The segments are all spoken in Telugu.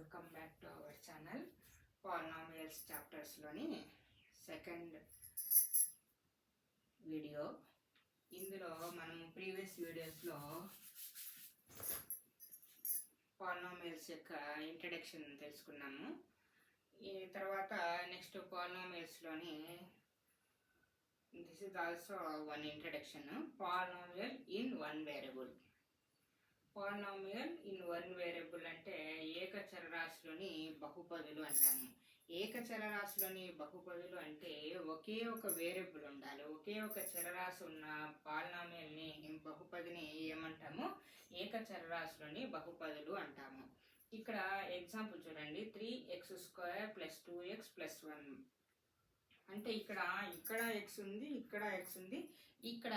Welcome back to our channel polynomials చాప్టర్స్లోని సెకండ్ వీడియో. ఇందులో మనం ప్రీవియస్ వీడియోస్లో పాలినామియల్స్ యొక్క ఇంట్రడక్షన్ తెలుసుకున్నాము. ఈ తర్వాత నెక్స్ట్ పాలినామియల్స్లోని this is also one introduction. Polynomial in one variable. Polynomial in one variable అంటే ఏకచరరాశిలోని బహుపదులు అంటాము. ఏకచరరాశిలోని బహుపదులు అంటే ఒకే ఒక వేరియబుల్ ఉండాలి. ఒకే ఒక చరరాశి ఉన్న పాలినామియల్ని బహుపదిని ఏమంటాము? ఏకచరరాశిలోని బహుపదులు అంటాము. ఇక్కడ ఎగ్జాంపుల్ చూడండి, 3x² + 2x + 1 అంటే ఇక్కడ ఎక్స్ ఉంది, ఇక్కడ ఎక్స్ ఉంది, ఇక్కడ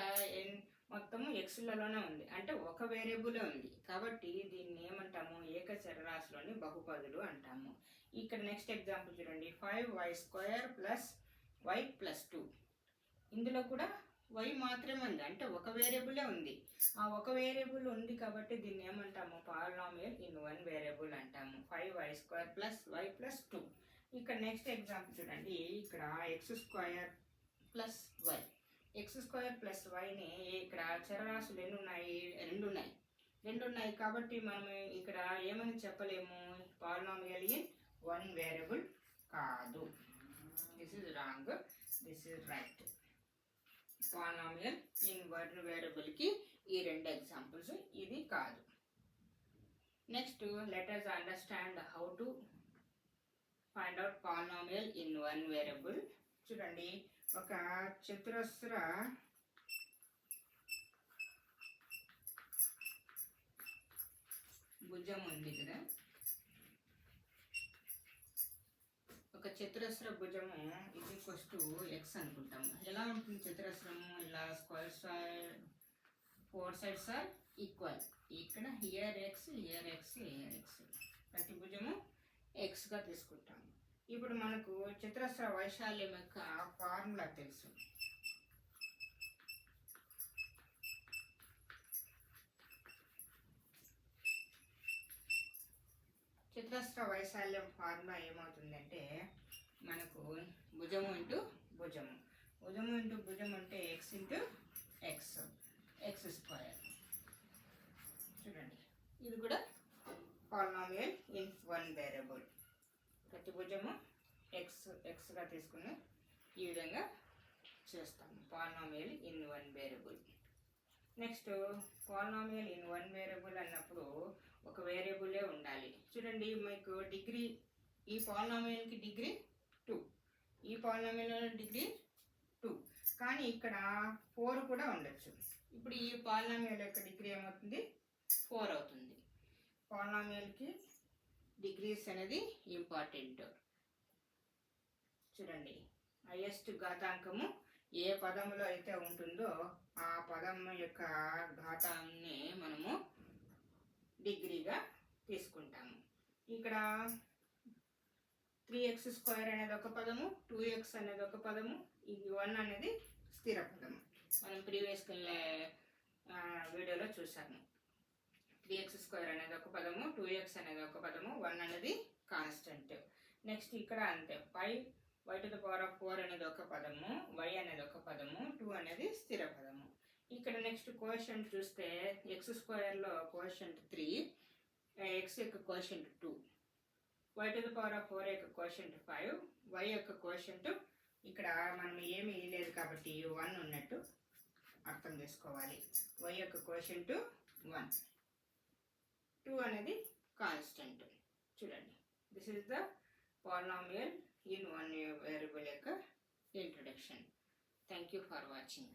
మొత్తము ఎక్స్లలోనే ఉంది, అంటే ఒక వేరియబులే ఉంది. కాబట్టి దీన్ని ఏమంటాము? ఏకచరరాశిలోని బహుపదులు అంటాము. ఇక్కడ నెక్స్ట్ ఎగ్జాంపుల్ చూడండి, 5y² + y + 2. ఇందులో కూడా y మాత్రమే ఉంది, అంటే ఒక వేరియబులే ఉంది. ఆ ఒక వేరియబుల్ ఉంది కాబట్టి దీన్ని ఏమంటాము? పాలినామియల్ ఇన్ వన్ వేరియబుల్ అంటాము. 5y² + y + 2. ఇక్కడ నెక్స్ట్ ఎగ్జాంపుల్ చూడండి, ఇక్కడ x² + y. x² + yని ఇక్కడ చరరాశులు ఎన్ని ఉన్నాయి? రెండు ఉన్నాయి కాబట్టి మనం ఇక్కడ ఏమని చెప్పలేము? పాలినామియల్ ఇన్ వన్ వేరియబుల్ కాదు. This is wrong, this is right. Polynomial in one వేరియబుల్కి ఈ రెండు ఎగ్జాంపుల్స్, ఇది కాదు. Next let us understand how to find out polynomial in one variable. చూడండి, ఒక చతురస్ర భుజం ఉంది కదా. ఒక చతురస్ర భుజము x అనుకుంటాము. ఎలా ఉంటుంది చతురస్రము? ఇలా square side 4 sides are equal. ఇక్కడ here x, here x, here x. ప్రతి భుజము ఎక్స్గా తీసుకుంటాము. ఇప్పుడు మనకు చతురస్ర వైశాల్యం యొక్క ఫార్ములా తెలుసు. చతురస్ర వైశాల్యం ఫార్ములా ఏమవుతుందంటే, మనకు భుజము ఇంటూ భుజము, భుజము ఇంటూ భుజం అంటే x ఇంటూ x, x². చూడండి, ఇది కూడా పాలినామియల్ ఇన్ వన్ వేరియబుల్. ప్రతి భుజము ఎక్స్గా తీసుకుని ఈ విధంగా చేస్తాము polynomial in one variable. Next polynomial in one variable అన్నప్పుడు ఒక వేరియబులే ఉండాలి. చూడండి, మీకు డిగ్రీ, ఈ పాలినామియల్కి డిగ్రీ 2, ఈ పాలినామియల్ డిగ్రీ 2, కానీ ఇక్కడ 4 కూడా ఉండొచ్చు. ఇప్పుడు ఈ పాలినామియల్ యొక్క డిగ్రీ ఏమవుతుంది? 4 అవుతుంది. పాలినామియల్కి డిగ్రీస్ అనేది ఇంపార్టెంట్. చూడండి, హైయెస్ట్ ఘాతాంకము ఏ పదములో అయితే ఉంటుందో ఆ పదం యొక్క ఘాతాన్ని మనము డిగ్రీగా తీసుకుంటాము. ఇక్కడ 3x² అనేది ఒక పదము, 2x అనేది ఒక పదము, ఇది 1 అనేది స్థిర పదము. మనం ప్రీవియస్ వీడియోలో చూసాము. 3x² అనేది ఒక పదము, 2x అనేది ఒక పదము, 1 అనేది కాన్స్టెంట్. నెక్స్ట్ ఇక్కడ అంతే, 5y⁴ అనేది ఒక పదము, y అనేది ఒక పదము, 2 అనేది స్థిర పదము. ఇక్కడ నెక్స్ట్ కోఎఫిషియంట్ చూస్తే x² కోఎఫిషియంట్ 3, x యొక్క కోఎఫిషియంట్ 2, y⁴ యొక్క కోఎఫిషియంట్ 5, y యొక్క కోఎఫిషియంట్ ఇక్కడ మనం ఏమీ లేదు కాబట్టి 1 ఉన్నట్టు అర్థం చేసుకోవాలి. y యొక్క కోఎఫిషియంట్ 1, 2 అనేది కాన్స్టెంట్. చూడండి, this is the polynomial in one variable యొక్క introduction. Thank you for watching.